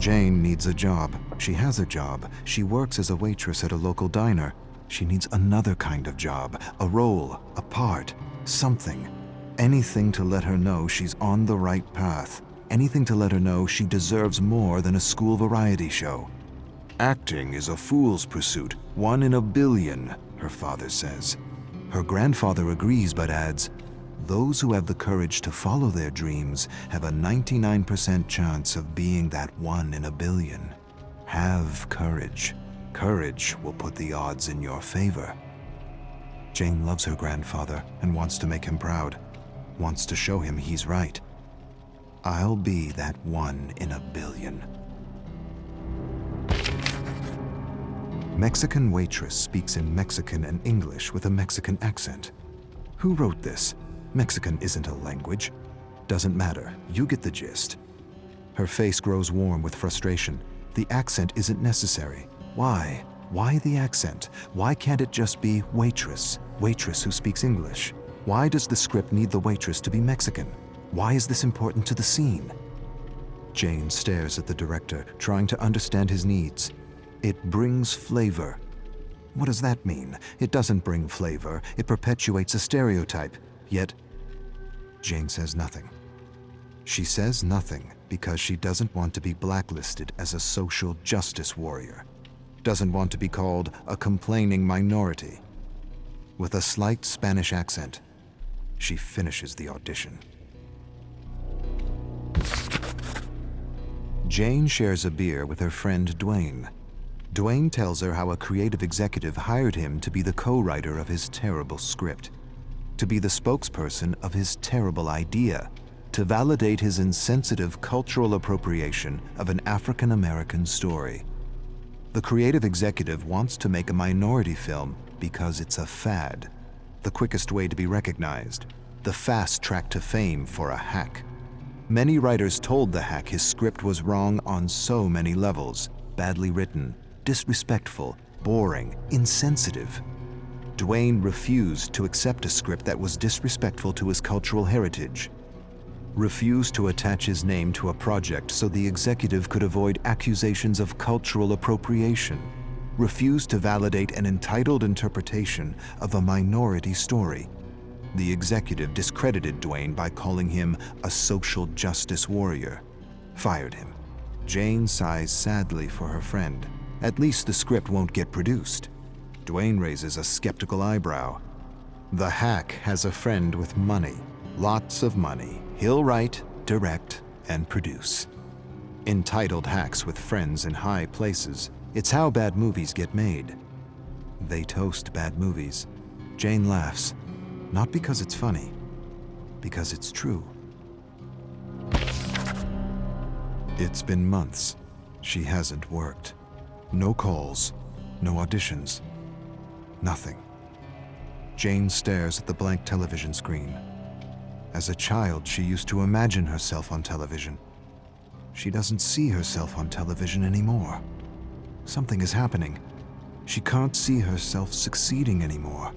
Jane needs a job. She has a job. She works as a waitress at a local diner. She needs another kind of job, a role, a part, something. Anything to let her know she's on the right path. Anything to let her know she deserves more than a school variety show. Acting is a fool's pursuit, 1 in a billion, her father says. Her grandfather agrees but adds, those who have the courage to follow their dreams have a 99% chance of being that 1 in a billion. Have courage. Courage will put the odds in your favor. Jane loves her grandfather and wants to make him proud, wants to show him he's right. I'll be that 1 in a billion. Mexican waitress speaks in Mexican and English with a Mexican accent. Who wrote this? Mexican isn't a language. Doesn't matter, you get the gist. Her face grows warm with frustration. The accent isn't necessary. Why? Why the accent? Why can't it just be waitress? Waitress who speaks English. Why does the script need the waitress to be Mexican? Why is this important to the scene? Jane stares at the director, trying to understand his needs. It brings flavor. What does that mean? It doesn't bring flavor. It perpetuates a stereotype. Yet, Jane says nothing. She says nothing because she doesn't want to be blacklisted as a social justice warrior. Doesn't want to be called a complaining minority. With a slight Spanish accent, she finishes the audition. Jane shares a beer with her friend Dwayne. Dwayne tells her how a creative executive hired him to be the co-writer of his terrible script, to be the spokesperson of his terrible idea, to validate his insensitive cultural appropriation of an African-American story. The creative executive wants to make a minority film because it's a fad, the quickest way to be recognized, the fast track to fame for a hack. Many writers told the hack his script was wrong on so many levels, badly written, disrespectful, boring, insensitive. Dwayne refused to accept a script that was disrespectful to his cultural heritage, refused to attach his name to a project so the executive could avoid accusations of cultural appropriation, refused to validate an entitled interpretation of a minority story. The executive discredited Dwayne by calling him a social justice warrior, fired him. Jane sighs sadly for her friend. At least the script won't get produced. Dwayne raises a skeptical eyebrow. The hack has a friend with money, lots of money. He'll write, direct, and produce. Entitled hacks with friends in high places. It's how bad movies get made. They toast bad movies. Jane laughs, not because it's funny, because it's true. It's been months. She hasn't worked. No calls, no auditions, nothing. Jane stares at the blank television screen. As a child, she used to imagine herself on television. She doesn't see herself on television anymore. Something is happening. She can't see herself succeeding anymore.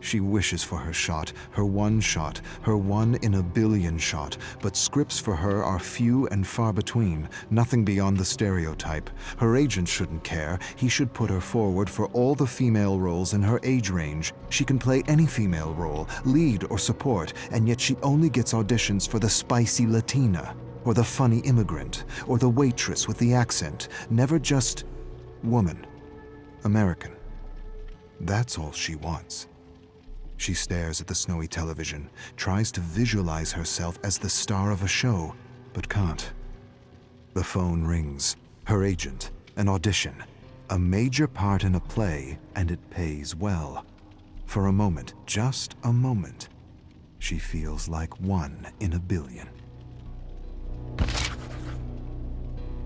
She wishes for her shot, her 1 in a billion shot, but scripts for her are few and far between, nothing beyond the stereotype. Her agent shouldn't care. He should put her forward for all the female roles in her age range. She can play any female role, lead or support, and yet she only gets auditions for the spicy Latina, or the funny immigrant, or the waitress with the accent, never just woman, American. That's all she wants. She stares at the snowy television, tries to visualize herself as the star of a show, but can't. The phone rings. Her agent, an audition, a major part in a play, and it pays well. For a moment, just a moment, she feels like 1 in a billion.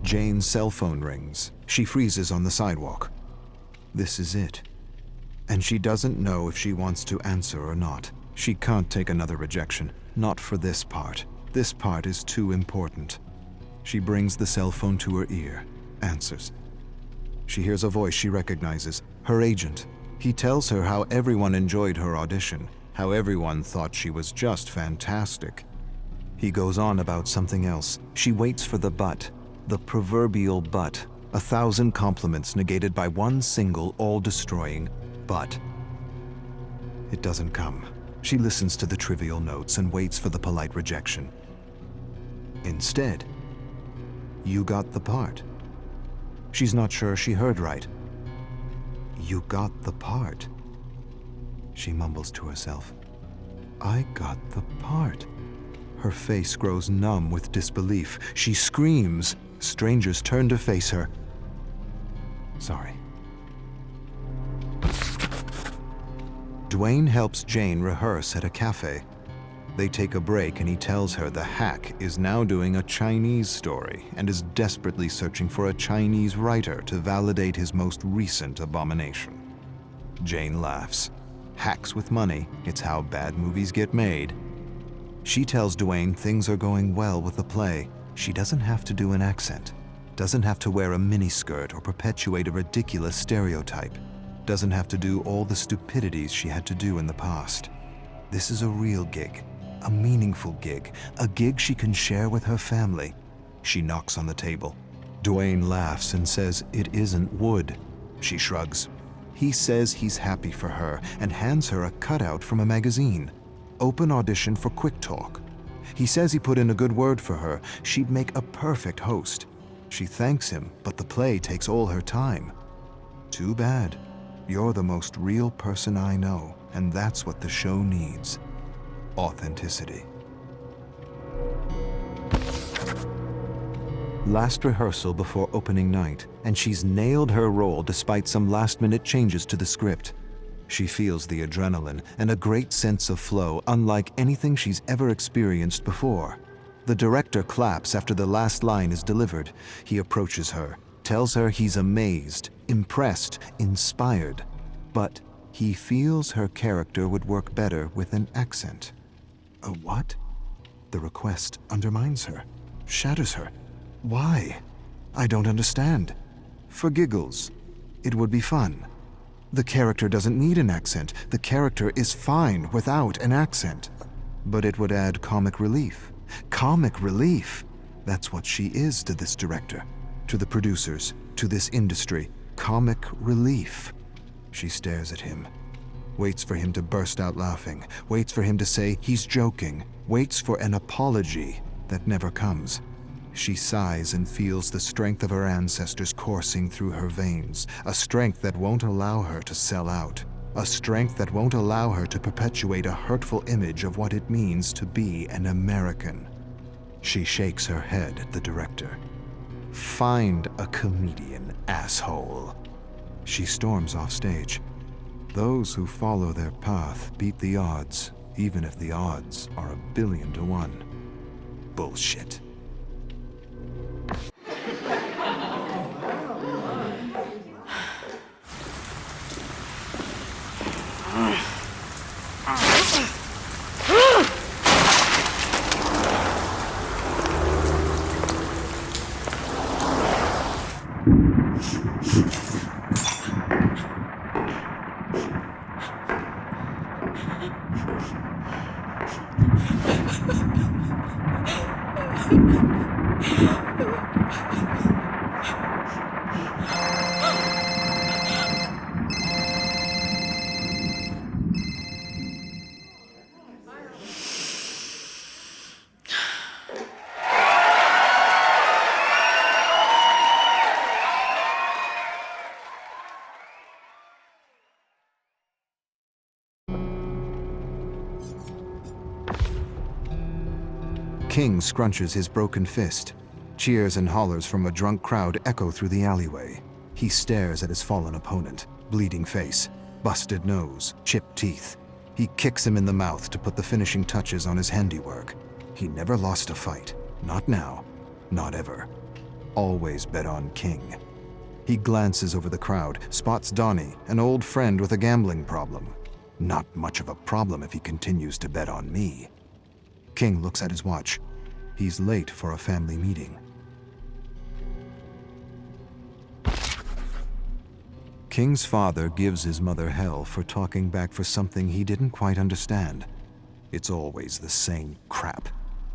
Jane's cell phone rings. She freezes on the sidewalk. This is it. And she doesn't know if she wants to answer or not. She can't take another rejection, not for this part. This part is too important. She brings the cell phone to her ear, answers. She hears a voice she recognizes, her agent. He tells her how everyone enjoyed her audition, how everyone thought she was just fantastic. He goes on about something else. She waits for the but. The proverbial but. 1,000 compliments negated by one single, all-destroying but. It doesn't come. She listens to the trivial notes and waits for the polite rejection. Instead, you got the part. She's not sure she heard right. You got the part. She mumbles to herself. I got the part. Her face grows numb with disbelief. She screams. Strangers turn to face her. Sorry. Dwayne helps Jane rehearse at a cafe. They take a break and he tells her the hack is now doing a Chinese story and is desperately searching for a Chinese writer to validate his most recent abomination. Jane laughs. Hacks with money, it's how bad movies get made. She tells Dwayne things are going well with the play. She doesn't have to do an accent, doesn't have to wear a miniskirt or perpetuate a ridiculous stereotype, doesn't have to do all the stupidities she had to do in the past. This is a real gig, a meaningful gig, a gig she can share with her family. She knocks on the table. Dwayne laughs and says it isn't wood. She shrugs. He says he's happy for her and hands her a cutout from a magazine. Open audition for Quick Talk. He says he put in a good word for her. She'd make a perfect host. She thanks him, but the play takes all her time. Too bad. You're the most real person I know, and that's what the show needs. Authenticity. Last rehearsal before opening night, and she's nailed her role despite some last-minute changes to the script. She feels the adrenaline and a great sense of flow unlike anything she's ever experienced before. The director claps after the last line is delivered. He approaches her, tells her he's amazed, impressed, inspired. But he feels her character would work better with an accent. A what? The request undermines her, shatters her. Why? I don't understand. For giggles, it would be fun. The character doesn't need an accent. The character is fine without an accent. But it would add comic relief. Comic relief! That's what she is to this director, to the producers, to this industry. Comic relief. She stares at him, waits for him to burst out laughing, waits for him to say he's joking, waits for an apology that never comes. She sighs and feels the strength of her ancestors coursing through her veins, a strength that won't allow her to sell out, a strength that won't allow her to perpetuate a hurtful image of what it means to be an American. She shakes her head at the director. Find a comedian, asshole. She storms off stage. Those who follow their path beat the odds, even if the odds are 1,000,000,000 to 1. Bullshit. King scrunches his broken fist. Cheers and hollers from a drunk crowd echo through the alleyway. He stares at his fallen opponent, bleeding face, busted nose, chipped teeth. He kicks him in the mouth to put the finishing touches on his handiwork. He never lost a fight. Not now. Not ever. Always bet on King. He glances over the crowd, spots Donnie, an old friend with a gambling problem. Not much of a problem if he continues to bet on me. King looks at his watch. He's late for a family meeting. King's father gives his mother hell for talking back for something he didn't quite understand. It's always the same crap.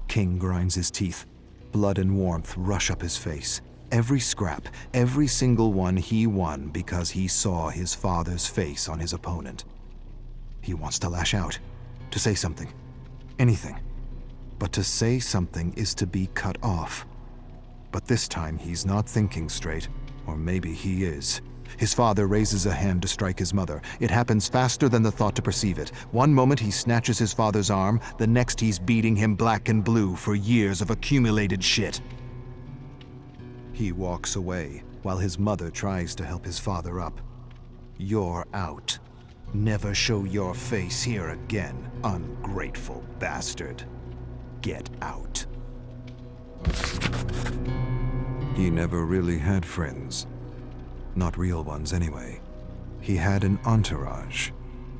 King grinds his teeth. blood and warmth rush up his face. Every scrap, every single one he won because he saw his father's face on his opponent. He wants to lash out, to say something, anything. But to say something is to be cut off. But this time he's not thinking straight, or maybe he is. His father raises a hand to strike his mother. It happens faster than the thought to perceive it. One moment he snatches his father's arm, the next he's beating him black and blue for years of accumulated shit. He walks away while his mother tries to help his father up. "You're out. Never show your face here again, ungrateful bastard. Get out." He never really had friends. Not real ones, anyway. He had an entourage.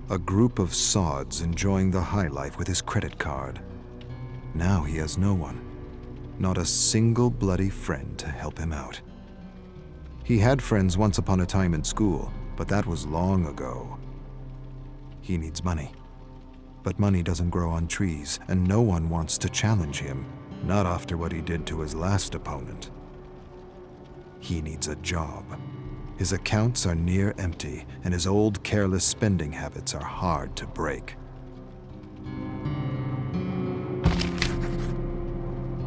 A group of sods enjoying the high life with his credit card. Now he has no one. Not a single bloody friend to help him out. He had friends once upon a time in school, but that was long ago. He needs money. But money doesn't grow on trees, and no one wants to challenge him, not after what he did to his last opponent. He needs a job. His accounts are near empty, and his old careless spending habits are hard to break.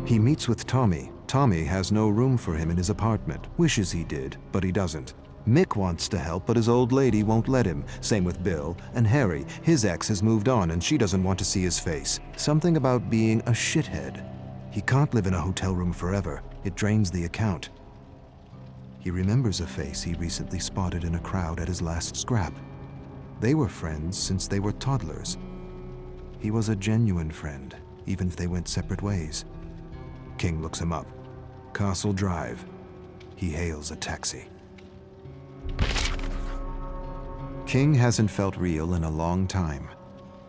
He meets with Tommy. Tommy has no room for him in his apartment. Wishes he did, but he doesn't. Mick wants to help, but his old lady won't let him. Same with Bill. And Harry, his ex has moved on and she doesn't want to see his face. Something about being a shithead. He can't live in a hotel room forever. It drains the account. He remembers a face he recently spotted in a crowd at his last scrap. They were friends since they were toddlers. He was a genuine friend, even if they went separate ways. King looks him up. Castle Drive. He hails a taxi. King hasn't felt real in a long time.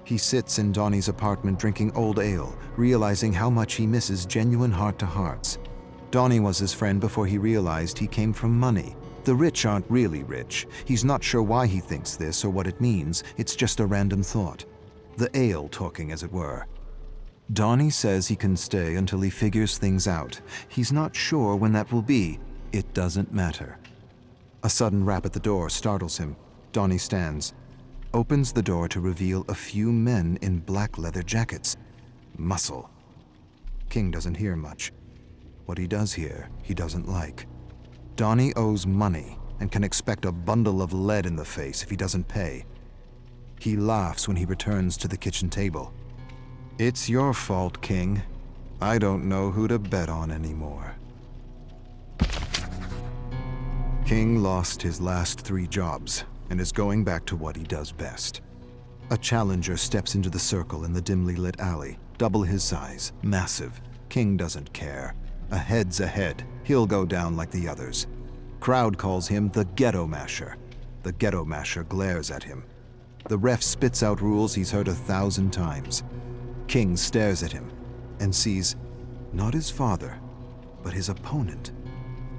He sits in Donnie's apartment drinking old ale, realizing how much he misses genuine heart-to-hearts. Donnie was his friend before he realized he came from money. The rich aren't really rich. He's not sure why he thinks this or what it means. It's just a random thought. The ale talking, as it were. Donnie says he can stay until he figures things out. He's not sure when that will be. It doesn't matter. A sudden rap at the door startles him. Donnie stands, opens the door to reveal a few men in black leather jackets. Muscle. King doesn't hear much. What he does hear, he doesn't like. Donnie owes money and can expect a bundle of lead in the face if he doesn't pay. He laughs when he returns to the kitchen table. "It's your fault, King. I don't know who to bet on anymore." King lost his last 3 jobs and is going back to what he does best. A challenger steps into the circle in the dimly lit alley, double his size, massive. King doesn't care. A head's a head. He'll go down like the others. Crowd calls him the Ghetto Masher. The Ghetto Masher glares at him. The ref spits out rules he's heard 1,000 times. King stares at him and sees not his father, but his opponent.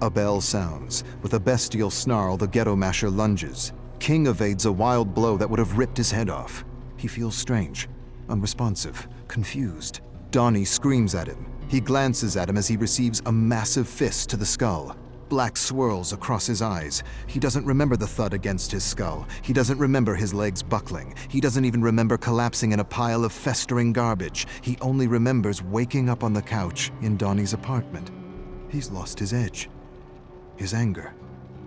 A bell sounds. With a bestial snarl, the Ghetto Masher lunges. King evades a wild blow that would have ripped his head off. He feels strange, unresponsive, confused. Donnie screams at him. He glances at him as he receives a massive fist to the skull. Black swirls across his eyes. He doesn't remember the thud against his skull. He doesn't remember his legs buckling. He doesn't even remember collapsing in a pile of festering garbage. He only remembers waking up on the couch in Donnie's apartment. He's lost his edge. His anger.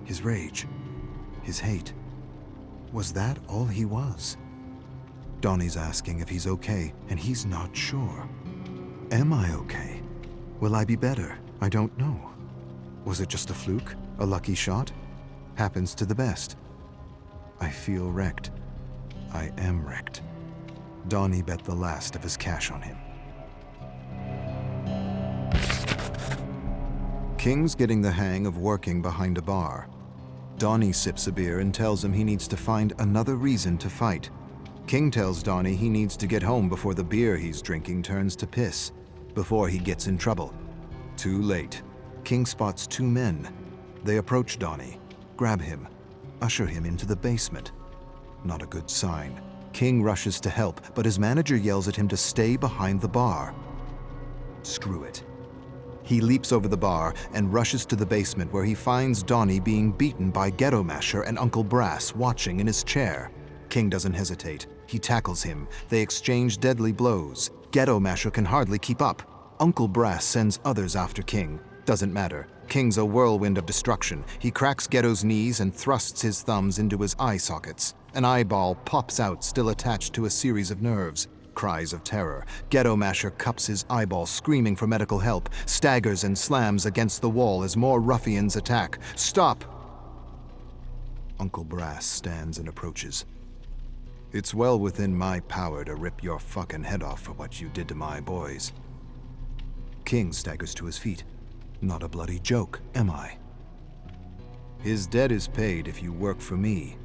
His rage. His hate. Was that all he was? Donnie's asking if he's okay, and he's not sure. Am I okay? Will I be better? I don't know. Was it just a fluke? A lucky shot? Happens to the best. I feel wrecked. I am wrecked. Donnie bet the last of his cash on him. King's getting the hang of working behind a bar. Donnie sips a beer and tells him he needs to find another reason to fight. King tells Donnie he needs to get home before the beer he's drinking turns to piss, before he gets in trouble. Too late. King spots 2 men. They approach Donnie, grab him, usher him into the basement. Not a good sign. King rushes to help, but his manager yells at him to stay behind the bar. Screw it. He leaps over the bar and rushes to the basement where he finds Donnie being beaten by Ghetto Masher and Uncle Brass watching in his chair. King doesn't hesitate. He tackles him. They exchange deadly blows. Ghetto Masher can hardly keep up. Uncle Brass sends others after King. Doesn't matter. King's a whirlwind of destruction. He cracks Ghetto's knees and thrusts his thumbs into his eye sockets. An eyeball pops out, still attached to a series of nerves. Cries of terror. Ghetto Masher cups his eyeball, screaming for medical help, staggers and slams against the wall as more ruffians attack. Stop! Uncle Brass stands and approaches. It's well within my power to rip your fucking head off for what you did to my boys. King staggers to his feet. Not a bloody joke, am I? His debt is paid if you work for me.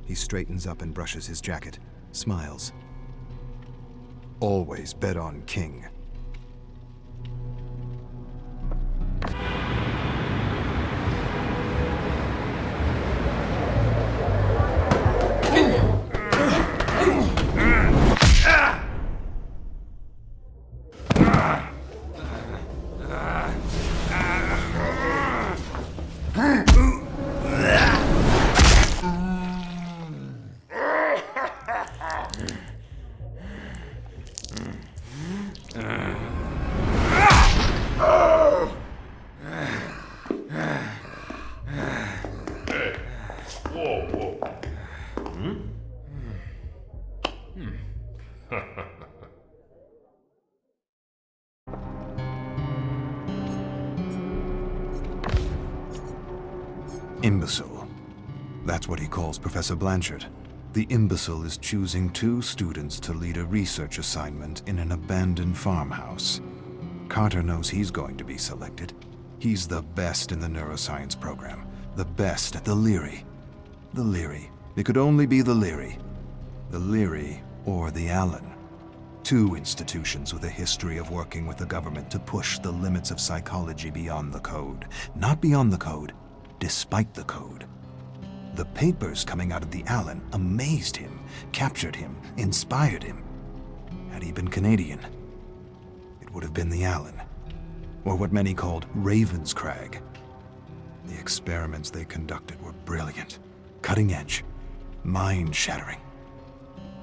He straightens up and brushes his jacket, smiles. Always bet on King. Imbecile. That's what he calls Professor Blanchard. The imbecile is choosing 2 students to lead a research assignment in an abandoned farmhouse. Carter knows he's going to be selected. He's the best in the neuroscience program, the best at the Leary. The Leary. It could only be the Leary. The Leary or the Allen. 2 institutions with a history of working with the government to push the limits of psychology beyond the code. Not beyond the code, despite the code. The papers coming out of the Allen amazed him, captured him, inspired him. Had he been Canadian, it would have been the Allen, or what many called Ravenscrag. The experiments they conducted were brilliant, cutting edge, mind-shattering.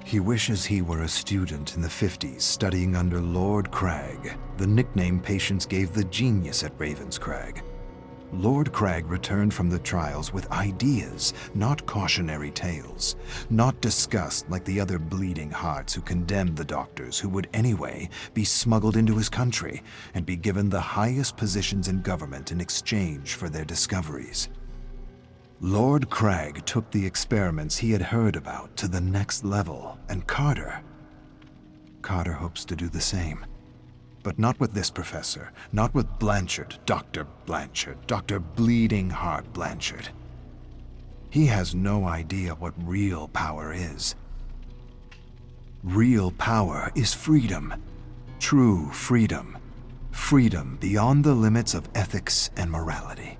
He wishes he were a student in the 50s studying under Lord Crag, the nickname patients gave the genius at Ravenscrag. Lord Crag returned from the trials with ideas, not cautionary tales, not disgust like the other bleeding hearts who condemned the doctors who would anyway be smuggled into his country and be given the highest positions in government in exchange for their discoveries. Lord Crag took the experiments he had heard about to the next level, and Carter hopes to do the same. But not with this professor, not with Blanchard, Dr. Blanchard, Dr. Bleeding Heart Blanchard. He has no idea what real power is. Real power is freedom. True freedom. Freedom beyond the limits of ethics and morality.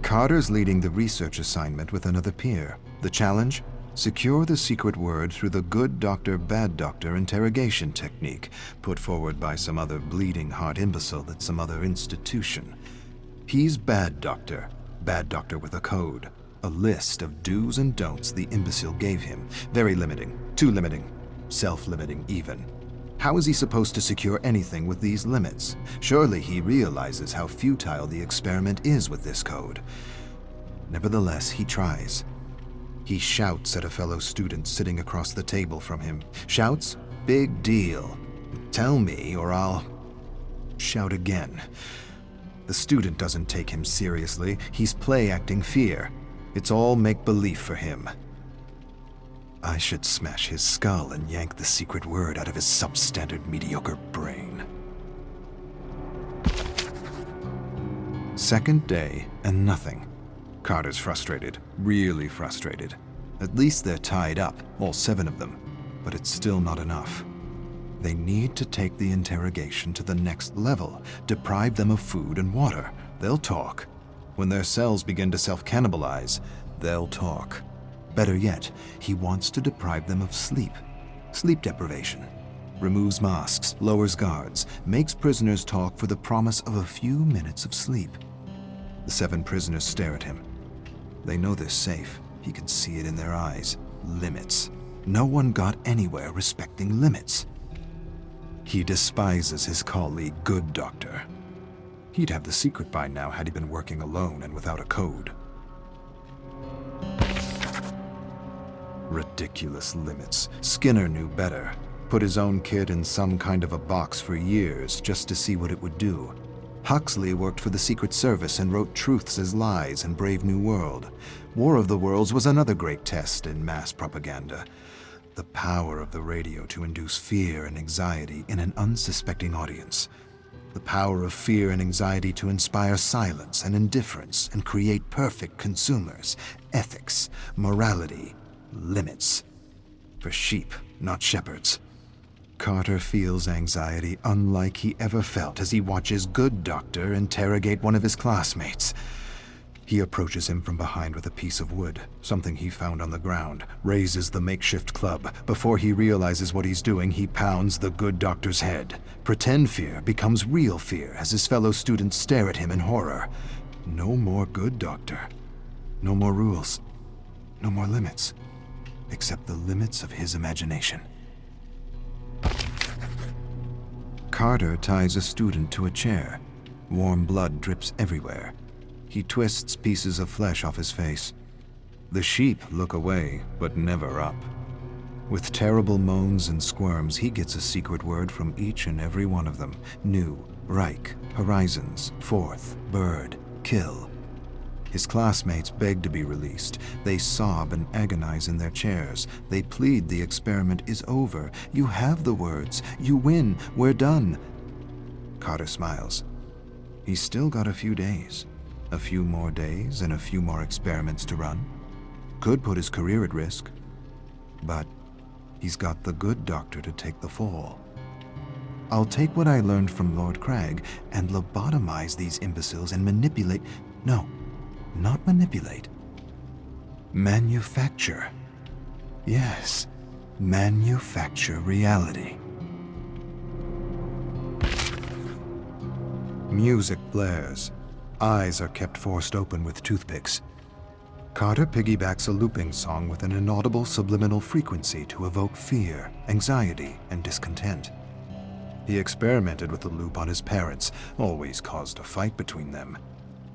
Carter's leading the research assignment with another peer. The challenge? Secure the secret word through the good doctor, bad doctor interrogation technique put forward by some other bleeding heart imbecile at some other institution. He's bad doctor with a code, a list of do's and don'ts the imbecile gave him. Very limiting, too limiting, self-limiting even. How is he supposed to secure anything with these limits? Surely he realizes how futile the experiment is with this code. Nevertheless, he tries. He shouts at a fellow student sitting across the table from him. Shouts? Big deal. Tell me or I'll... Shout again. The student doesn't take him seriously. He's play-acting fear. It's all make-believe for him. I should smash his skull and yank the secret word out of his substandard mediocre brain. Second day, and nothing. Carter's frustrated, really frustrated. At least they're tied up, all 7 of them, but it's still not enough. They need to take the interrogation to the next level, deprive them of food and water. They'll talk. When their cells begin to self-cannibalize, they'll talk. Better yet, he wants to deprive them of sleep. Sleep deprivation. removes masks, lowers guards, makes prisoners talk for the promise of a few minutes of sleep. The 7 prisoners stare at him. They know they're safe. He can see it in their eyes. Limits. No one got anywhere respecting limits. He despises his colleague, Good Doctor. He'd have the secret by now had he been working alone and without a code. Ridiculous limits. Skinner knew better. Put his own kid in some kind of a box for years just to see what it would do. Huxley worked for the Secret Service and wrote Truths as Lies in Brave New World. War of the Worlds was another great test in mass propaganda. The power of the radio to induce fear and anxiety in an unsuspecting audience. The power of fear and anxiety to inspire silence and indifference and create perfect consumers. Ethics, morality, limits. For sheep, not shepherds. Carter feels anxiety unlike he ever felt as he watches Good Doctor interrogate one of his classmates. He approaches him from behind with a piece of wood, something he found on the ground, raises the makeshift club. Before he realizes what he's doing, he pounds the Good Doctor's head. Pretend fear becomes real fear as his fellow students stare at him in horror. No more Good Doctor. No more rules. No more limits. Except the limits of his imagination. Carter ties a student to a chair. Warm blood drips everywhere. He twists pieces of flesh off his face. The sheep look away, but never up. With terrible moans and squirms, he gets a secret word from each and every one of them. New, Reich, Horizons, Fourth, Bird, Kill. His classmates beg to be released. They sob and agonize in their chairs. They plead the experiment is over. You have the words. You win. We're done. Carter smiles. He's still got a few days. A few more days and a few more experiments to run. Could put his career at risk. But he's got the Good Doctor to take the fall. I'll take what I learned from Lord Crag and lobotomize these imbeciles and manipulate... No, not manipulate. Manufacture. Yes, manufacture reality. Music blares. Eyes are kept forced open with toothpicks. Carter piggybacks a looping song with an inaudible subliminal frequency to evoke fear, anxiety, and discontent. He experimented with the loop on his parents, always caused a fight between them.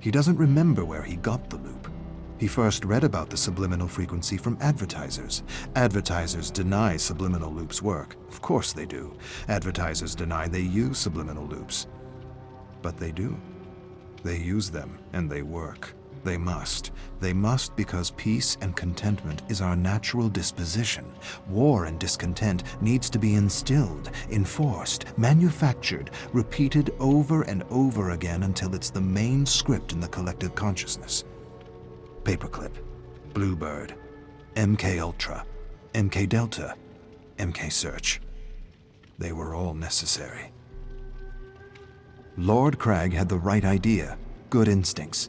He doesn't remember where he got the loop. He first read about the subliminal frequency from advertisers. Advertisers deny subliminal loops work. Of course they do. Advertisers deny they use subliminal loops. But they do. They use them, and they work. They must. They must because peace and contentment is our natural disposition. War and discontent needs to be instilled, enforced, manufactured, repeated over and over again until it's the main script in the collective consciousness. Paperclip, Bluebird, MK Ultra, MK Delta, MK Search. They were all necessary. Lord Crag had the right idea, good instincts.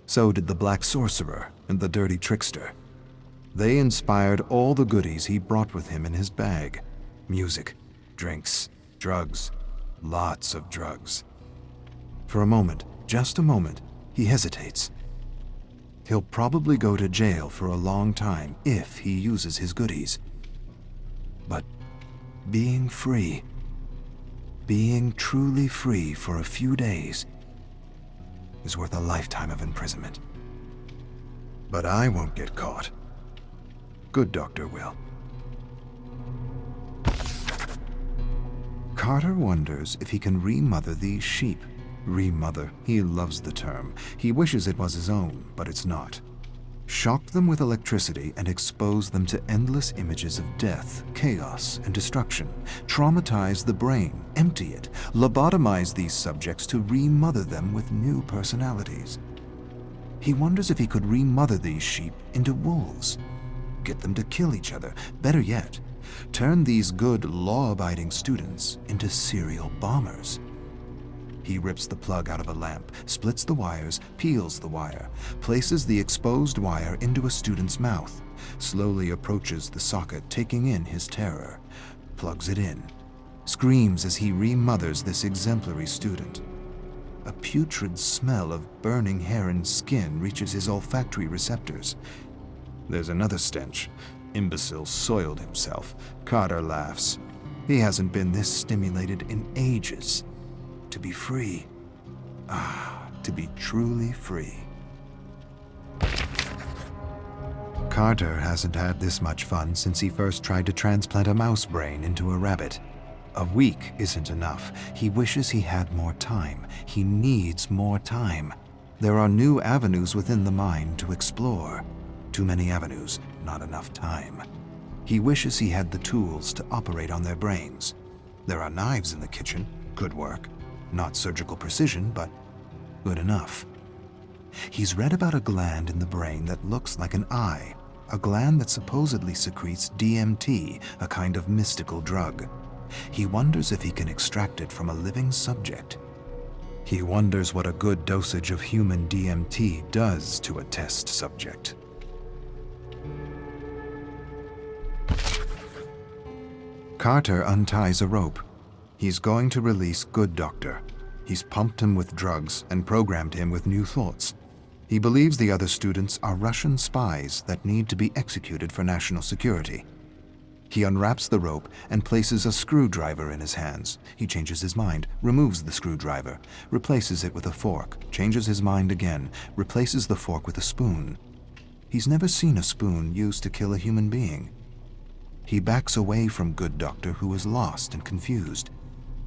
So did the Black Sorcerer and the Dirty Trickster. They inspired all the goodies he brought with him in his bag. Music, drinks, drugs, lots of drugs. For a moment, just a moment, he hesitates. He'll probably go to jail for a long time if he uses his goodies. But being free, being truly free for a few days, is worth a lifetime of imprisonment. But I won't get caught. Good Doctor will. Carter wonders if he can remother these sheep. Remother, he loves the term. He wishes it was his own, but it's not. Shock them with electricity and expose them to endless images of death, chaos, and destruction. Traumatize the brain, empty it, lobotomize these subjects to remother them with new personalities. He wonders if he could remother these sheep into wolves. Get them to kill each other. Better yet, turn these good, law-abiding students into serial bombers. He rips the plug out of a lamp, splits the wires, peels the wire, places the exposed wire into a student's mouth, slowly approaches the socket, taking in his terror, plugs it in. screams as he remothers this exemplary student. A putrid smell of burning hair and skin reaches his olfactory receptors. There's another stench. Imbecile soiled himself. Carter laughs. He hasn't been this stimulated in ages. To be free. To be truly free. Carter hasn't had this much fun since he first tried to transplant a mouse brain into a rabbit. A week isn't enough. He wishes he had more time. He needs more time. There are new avenues within the mind to explore. Too many avenues, not enough time. He wishes he had the tools to operate on their brains. There are knives in the kitchen. Could work. Not surgical precision, but good enough. He's read about a gland in the brain that looks like an eye, a gland that supposedly secretes DMT, a kind of mystical drug. He wonders if he can extract it from a living subject. He wonders what a good dosage of human DMT does to a test subject. Carter unties a rope. He's going to release Good Doctor. He's pumped him with drugs and programmed him with new thoughts. He believes the other students are Russian spies that need to be executed for national security. He unwraps the rope and places a screwdriver in his hands. He changes his mind, removes the screwdriver, replaces it with a fork, changes his mind again, replaces the fork with a spoon. He's never seen a spoon used to kill a human being. He backs away from Good Doctor, who is lost and confused,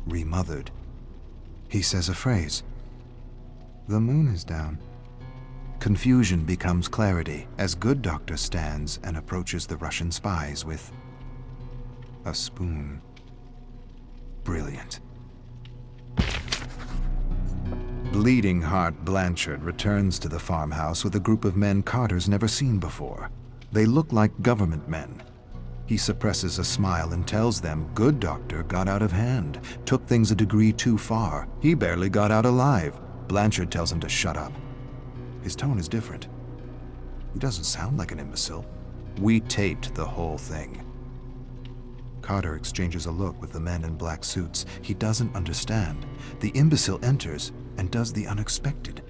remothered. He says a phrase. The moon is down. Confusion becomes clarity as Good Doctor stands and approaches the Russian spies with a spoon. Brilliant. Bleeding Heart Blanchard returns to the farmhouse with a group of men Carter's never seen before. They look like government men. He suppresses a smile and tells them Good Doctor got out of hand, took things a degree too far. He barely got out alive. Blanchard tells him to shut up. His tone is different. He doesn't sound like an imbecile. We taped the whole thing. Carter exchanges a look with the men in black suits. He doesn't understand. The imbecile enters and does the unexpected.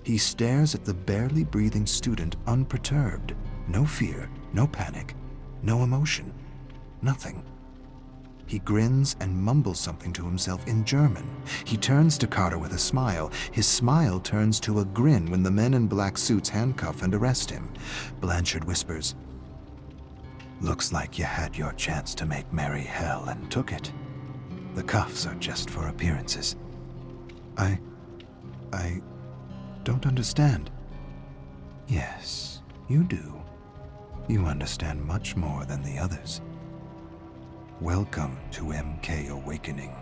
He stares at the barely breathing student unperturbed. No fear, no panic, no emotion, nothing. He grins and mumbles something to himself in German. He turns to Carter with a smile. His smile turns to a grin when the men in black suits handcuff and arrest him. Blanchard whispers, "Looks like you had your chance to make merry hell and took it. The cuffs are just for appearances." I don't understand." "Yes, you do. You understand much more than the others. Welcome to MK Awakening."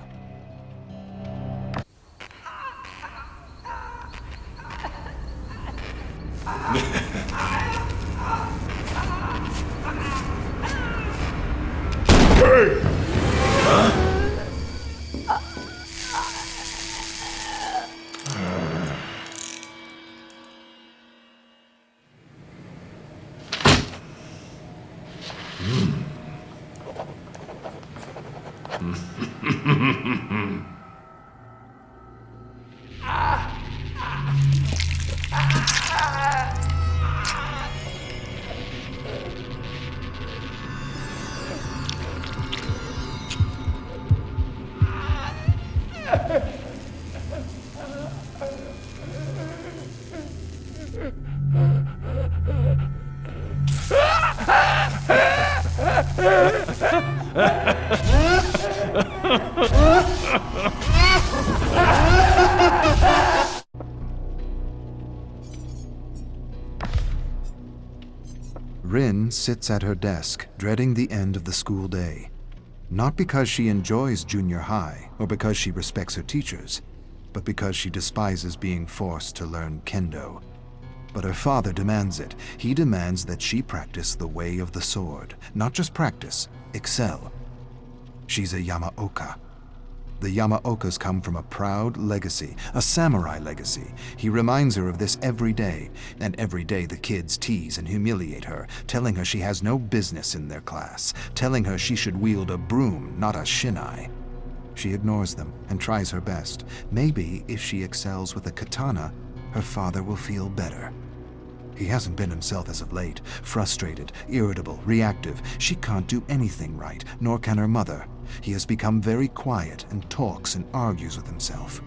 Hey! Huh? Rin sits at her desk, dreading the end of the school day. Not because she enjoys junior high or because she respects her teachers, but because she despises being forced to learn kendo. But her father demands it. He demands that she practice the way of the sword. Not just practice, excel. She's a Yamaoka. The Yamaokas come from a proud legacy, a samurai legacy. He reminds her of this every day, and every day the kids tease and humiliate her, telling her she has no business in their class, telling her she should wield a broom, not a shinai. She ignores them and tries her best. Maybe if she excels with a katana, her father will feel better. He hasn't been himself as of late, frustrated, irritable, reactive. She can't do anything right, nor can her mother. He has become very quiet and talks and argues with himself.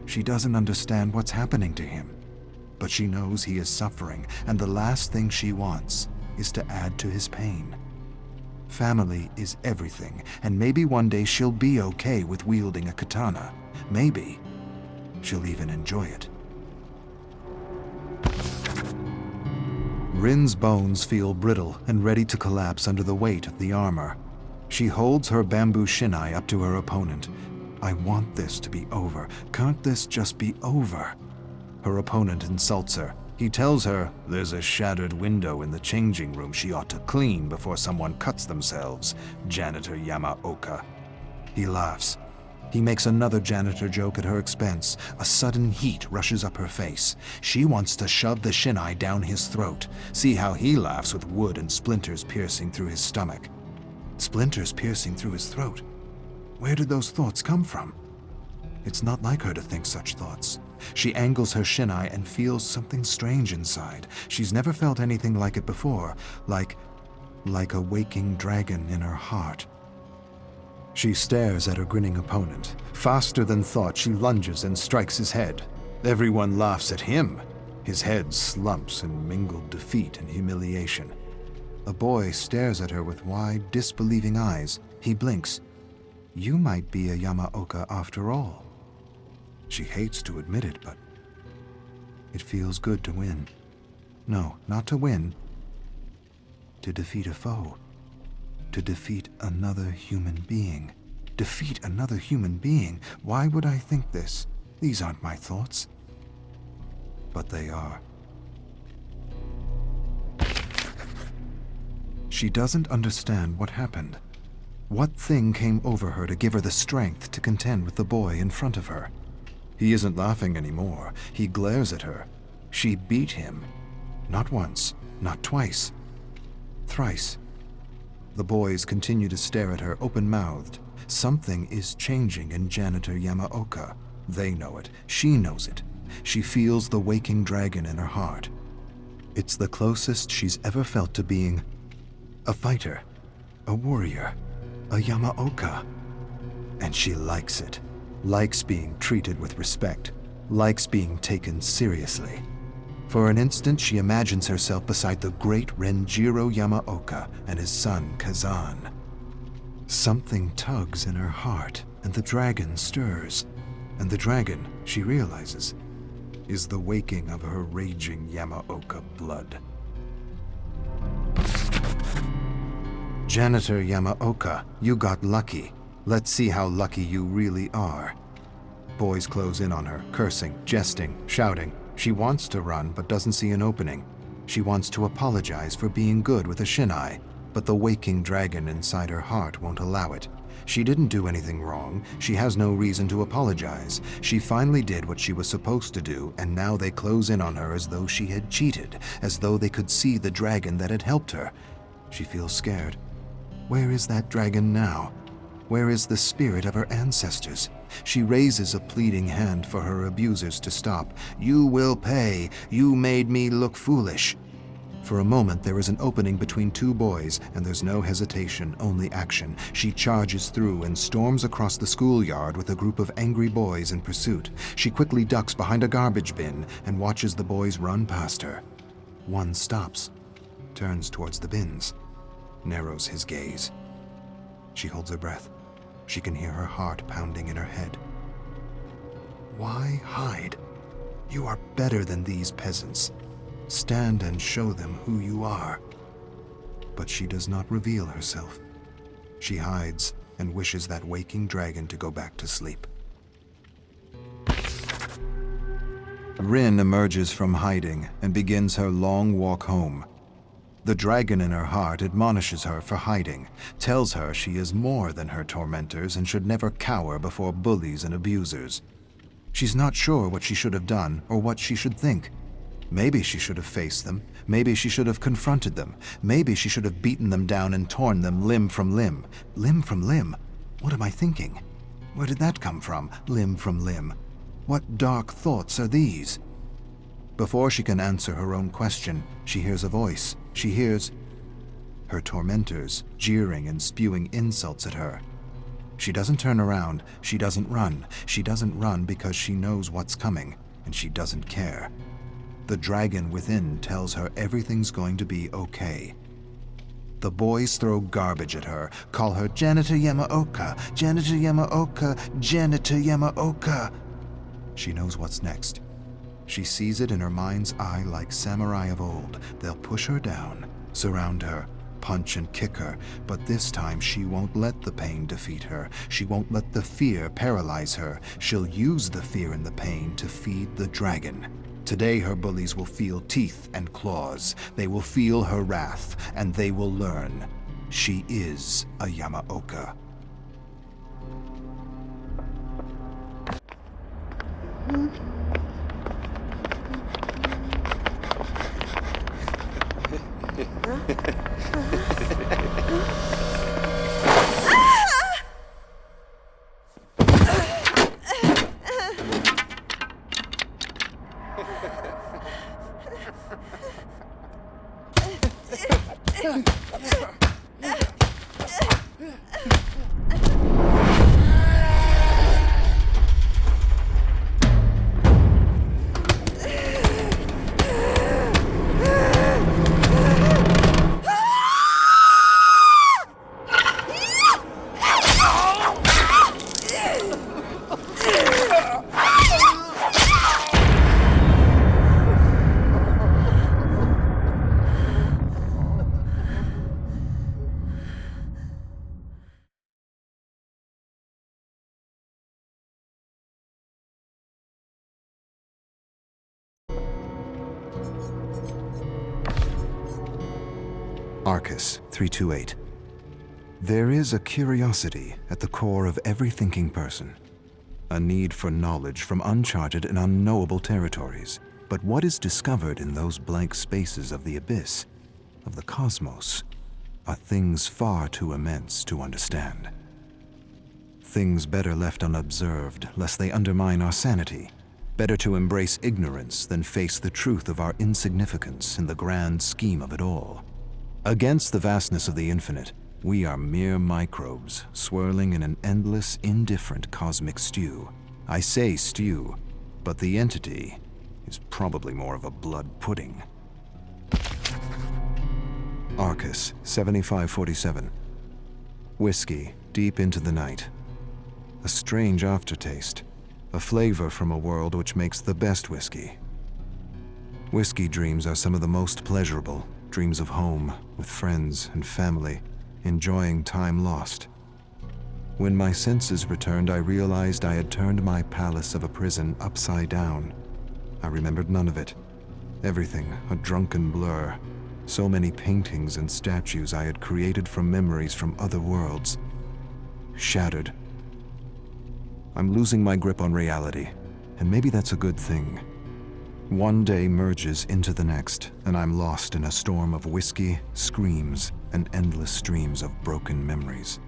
She doesn't understand what's happening to him, but she knows he is suffering, and the last thing she wants is to add to his pain. Family is everything, and maybe one day she'll be okay with wielding a katana. Maybe she'll even enjoy it. Rin's bones feel brittle and ready to collapse under the weight of the armor. She holds her bamboo shinai up to her opponent. I want this to be over. Can't this just be over? Her opponent insults her. He tells her there's a shattered window in the changing room she ought to clean before someone cuts themselves, Janitor Yamaoka. He laughs. He makes another janitor joke at her expense. A sudden heat rushes up her face. She wants to shove the shinai down his throat. See how he laughs with wood and splinters piercing through his stomach. Splinters piercing through his throat. Where did those thoughts come from? It's not like her to think such thoughts. She angles her shinai and feels something strange inside. She's never felt anything like it before, like a waking dragon in her heart. She stares at her grinning opponent. Faster than thought, she lunges and strikes his head. Everyone laughs at him. His head slumps in mingled defeat and humiliation. A boy stares at her with wide, disbelieving eyes. He blinks. You might be a Yamaoka after all. She hates to admit it, but it feels good to win. No, not to win. To defeat a foe. To defeat another human being. Defeat another human being? Why would I think this? These aren't my thoughts. But they are. She doesn't understand what happened. What thing came over her to give her the strength to contend with the boy in front of her? He isn't laughing anymore. He glares at her. She beat him. Not once, not twice. Thrice. The boys continue to stare at her open-mouthed. Something is changing in Janitor Yamaoka. They know it. She knows it. She feels the waking dragon in her heart. It's the closest she's ever felt to being a fighter, a warrior, a Yamaoka. And she likes it. Likes being treated with respect. Likes being taken seriously. For an instant, she imagines herself beside the great Renjiro Yamaoka and his son Kazan. Something tugs in her heart, and the dragon stirs. And the dragon, she realizes, is the waking of her raging Yamaoka blood. Janitor Yamaoka, you got lucky. Let's see how lucky you really are. Boys close in on her, cursing, jesting, shouting. She wants to run, but doesn't see an opening. She wants to apologize for being good with a shinai, but the waking dragon inside her heart won't allow it. She didn't do anything wrong. She has no reason to apologize. She finally did what she was supposed to do, and now they close in on her as though she had cheated, as though they could see the dragon that had helped her. She feels scared. Where is that dragon now? Where is the spirit of her ancestors? She raises a pleading hand for her abusers to stop. You will pay. You made me look foolish. For a moment, there is an opening between two boys, and there's no hesitation, only action. She charges through and storms across the schoolyard with a group of angry boys in pursuit. She quickly ducks behind a garbage bin and watches the boys run past her. One stops, turns towards the bins, narrows his gaze. She holds her breath. She can hear her heart pounding in her head. Why hide? You are better than these peasants. Stand and show them who you are. But she does not reveal herself. She hides and wishes that waking dragon to go back to sleep. Rin emerges from hiding and begins her long walk home. The dragon in her heart admonishes her for hiding, tells her she is more than her tormentors and should never cower before bullies and abusers. She's not sure what she should have done or what she should think. Maybe she should have faced them. Maybe she should have confronted them. Maybe she should have beaten them down and torn them limb from limb. Limb from limb? What am I thinking? Where did that come from limb? What dark thoughts are these? Before she can answer her own question, she hears a voice. She hears her tormentors jeering and spewing insults at her. She doesn't turn around. She doesn't run. She doesn't run because she knows what's coming, and she doesn't care. The dragon within tells her everything's going to be okay. The boys throw garbage at her, call her Janitor Yamaoka, Janitor Yamaoka, Janitor Yamaoka. She knows what's next. She sees it in her mind's eye like samurai of old. They'll push her down, surround her, punch and kick her, but this time she won't let the pain defeat her. She won't let the fear paralyze her. She'll use the fear and the pain to feed the dragon. Today her bullies will feel teeth and claws. They will feel her wrath, and they will learn she is a Yamaoka. Arcus 328. There is a curiosity at the core of every thinking person, a need for knowledge from uncharted and unknowable territories. But what is discovered in those blank spaces of the abyss, of the cosmos, are things far too immense to understand. Things better left unobserved, lest they undermine our sanity. Better to embrace ignorance than face the truth of our insignificance in the grand scheme of it all. Against the vastness of the infinite, we are mere microbes swirling in an endless, indifferent cosmic stew. I say stew, but the entity is probably more of a blood pudding. Arcus 7547. Whiskey deep into the night. A strange aftertaste, a flavor from a world which makes the best whiskey. Whiskey dreams are some of the most pleasurable. Dreams of home, with friends and family, enjoying time lost. When my senses returned, I realized I had turned my palace of a prison upside down. I remembered none of it. Everything a drunken blur. So many paintings and statues I had created from memories from other worlds. Shattered. I'm losing my grip on reality, and maybe that's a good thing. One day merges into the next, and I'm lost in a storm of whiskey, screams, and endless streams of broken memories.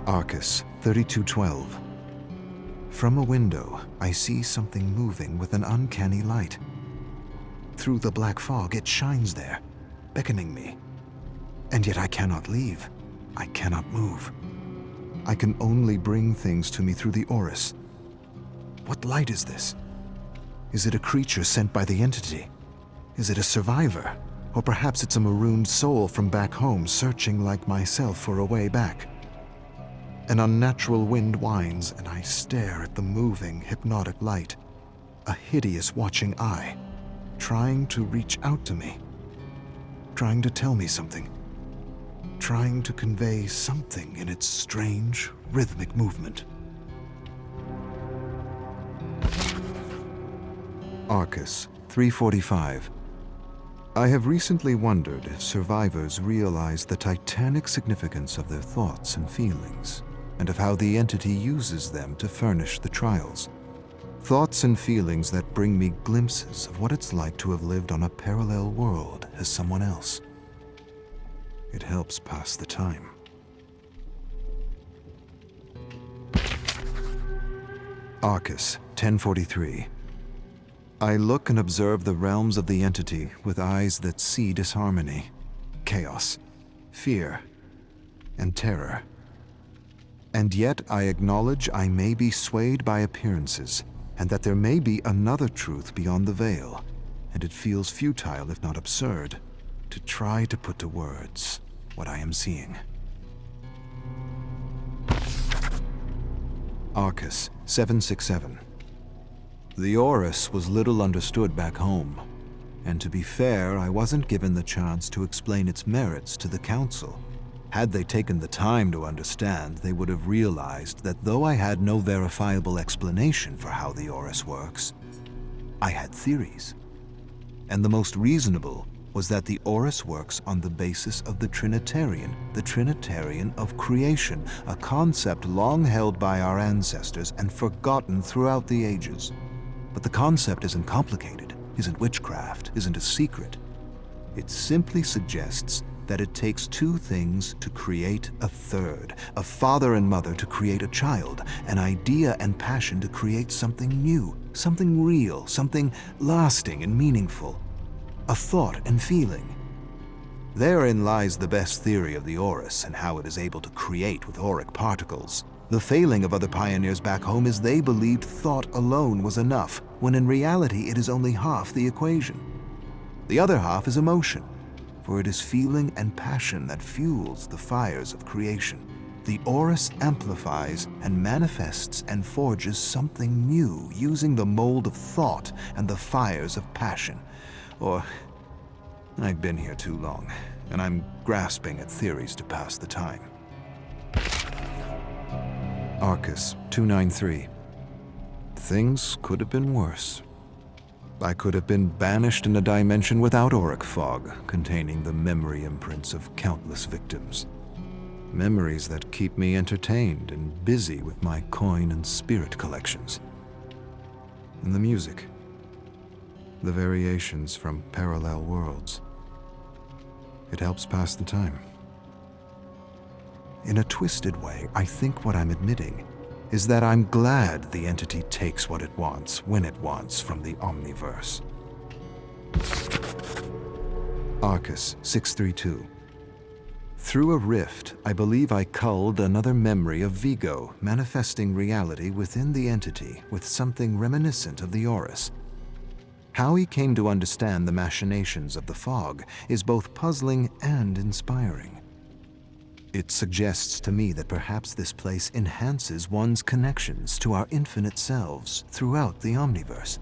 Arcus 3212. From a window, I see something moving with an uncanny light. Through the black fog, it shines there, beckoning me. And yet I cannot leave. I cannot move. I can only bring things to me through the Orus. What light is this? Is it a creature sent by the entity? Is it a survivor? Or perhaps it's a marooned soul from back home searching like myself for a way back. An unnatural wind whines, and I stare at the moving, hypnotic light. A hideous watching eye, trying to reach out to me. Trying to tell me something. Trying to convey something in its strange, rhythmic movement. Arcus 345. I have recently wondered if survivors realize the titanic significance of their thoughts and feelings, and of how the entity uses them to furnish the trials. Thoughts and feelings that bring me glimpses of what it's like to have lived on a parallel world as someone else. It helps pass the time. Arcus, 1043. I look and observe the realms of the entity with eyes that see disharmony, chaos, fear, and terror. And yet I acknowledge I may be swayed by appearances, and that there may be another truth beyond the veil, and it feels futile, if not absurd, to try to put to words what I am seeing. Arcus, 767. The Orus was little understood back home, and to be fair, I wasn't given the chance to explain its merits to the Council. Had they taken the time to understand, they would have realized that though I had no verifiable explanation for how the Orus works, I had theories. And the most reasonable was that the Orus works on the basis of the Trinitarian of creation, a concept long held by our ancestors and forgotten throughout the ages. But the concept isn't complicated, isn't witchcraft, isn't a secret. It simply suggests that it takes two things to create a third, a father and mother to create a child, an idea and passion to create something new, something real, something lasting and meaningful, a thought and feeling. Therein lies the best theory of the Orus and how it is able to create with auric particles. The failing of other pioneers back home is they believed thought alone was enough, when in reality it is only half the equation. The other half is emotion, for it is feeling and passion that fuels the fires of creation. The Orus amplifies and manifests and forges something new using the mold of thought and the fires of passion. Or, I've been here too long, and I'm grasping at theories to pass the time. Arcus, 293. Things could have been worse. I could have been banished in a dimension without auric fog, containing the memory imprints of countless victims. Memories that keep me entertained and busy with my coin and spirit collections. And the music. The variations from parallel worlds. It helps pass the time. In a twisted way, I think what I'm admitting is that I'm glad the entity takes what it wants, when it wants, from the Omniverse. Arcus, 632. Through a rift, I believe I culled another memory of Vigo, manifesting reality within the entity with something reminiscent of the Orus. How he came to understand the machinations of the fog is both puzzling and inspiring. It suggests to me that perhaps this place enhances one's connections to our infinite selves throughout the Omniverse.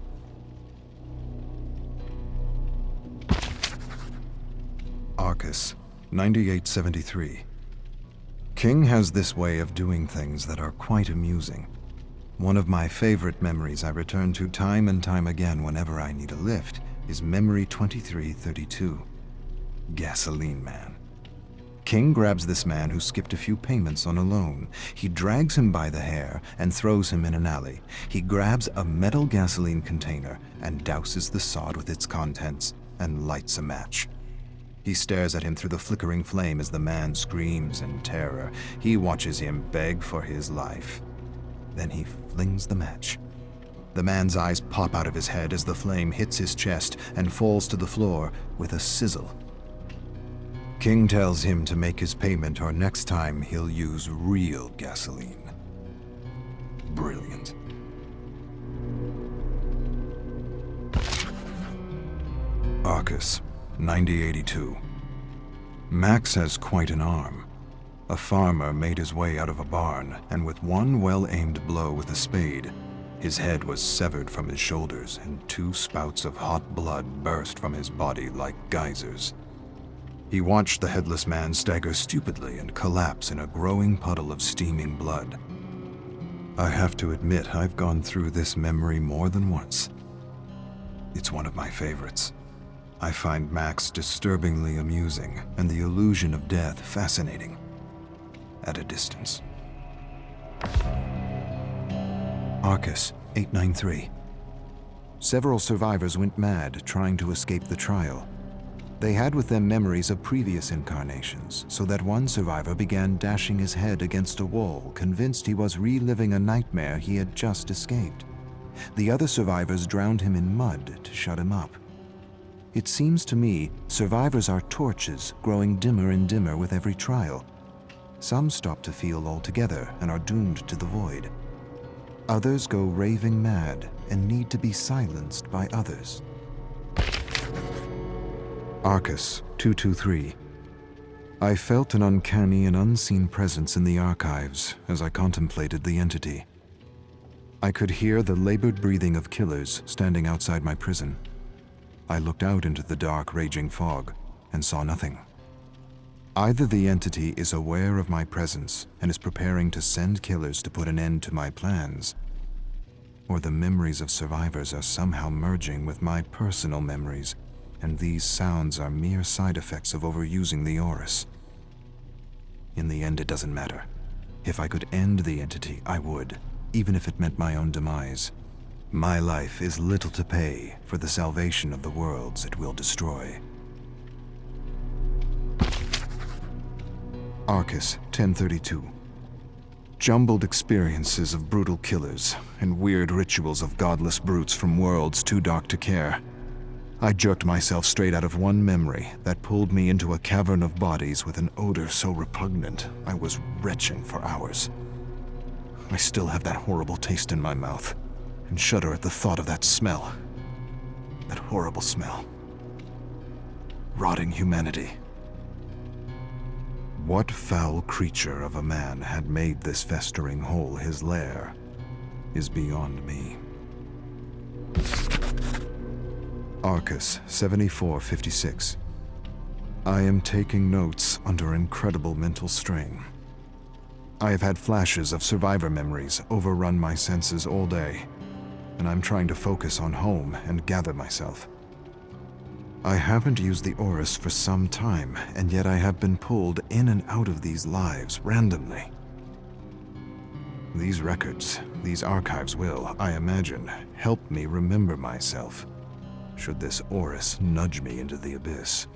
Arcus, 9873. King has this way of doing things that are quite amusing. One of my favorite memories I return to time and time again whenever I need a lift is Memory 2332. Gasoline Man. King grabs this man who skipped a few payments on a loan. He drags him by the hair and throws him in an alley. He grabs a metal gasoline container and douses the sod with its contents and lights a match. He stares at him through the flickering flame as the man screams in terror. He watches him beg for his life. Then he flings the match. The man's eyes pop out of his head as the flame hits his chest and falls to the floor with a sizzle. King tells him to make his payment or next time he'll use real gasoline. Brilliant. Arcus, 9082. Max has quite an arm. A farmer made his way out of a barn, and with one well-aimed blow with a spade, his head was severed from his shoulders and 2 spouts of hot blood burst from his body like geysers. He watched the headless man stagger stupidly and collapse in a growing puddle of steaming blood. I have to admit I've gone through this memory more than once. It's one of my favorites. I find Max disturbingly amusing and the illusion of death fascinating. At a distance. Arcus, 893. Several survivors went mad trying to escape the trial. They had with them memories of previous incarnations, so that one survivor began dashing his head against a wall, convinced he was reliving a nightmare he had just escaped. The other survivors drowned him in mud to shut him up. It seems to me survivors are torches growing dimmer and dimmer with every trial. Some stop to feel altogether and are doomed to the void. Others go raving mad and need to be silenced by others. Arcus 223. I felt an uncanny and unseen presence in the archives as I contemplated the entity. I could hear the labored breathing of killers standing outside my prison. I looked out into the dark, raging fog and saw nothing. Either the entity is aware of my presence and is preparing to send killers to put an end to my plans, or the memories of survivors are somehow merging with my personal memories, and these sounds are mere side effects of overusing the Aurus. In the end, it doesn't matter. If I could end the entity, I would, even if it meant my own demise. My life is little to pay for the salvation of the worlds it will destroy. Arcus 1032. Jumbled experiences of brutal killers and weird rituals of godless brutes from worlds too dark to care. I jerked myself straight out of one memory that pulled me into a cavern of bodies with an odor so repugnant I was retching for hours. I still have that horrible taste in my mouth and shudder at the thought of that smell. That horrible smell. Rotting humanity. What foul creature of a man had made this festering hole his lair is beyond me. Arcus 7456. I am taking notes under incredible mental strain. I have had flashes of survivor memories overrun my senses all day, and I'm trying to focus on home and gather myself. I haven't used the Aurus for some time, and yet I have been pulled in and out of these lives randomly. These records, these archives will, I imagine, help me remember myself, should this Aurus nudge me into the abyss.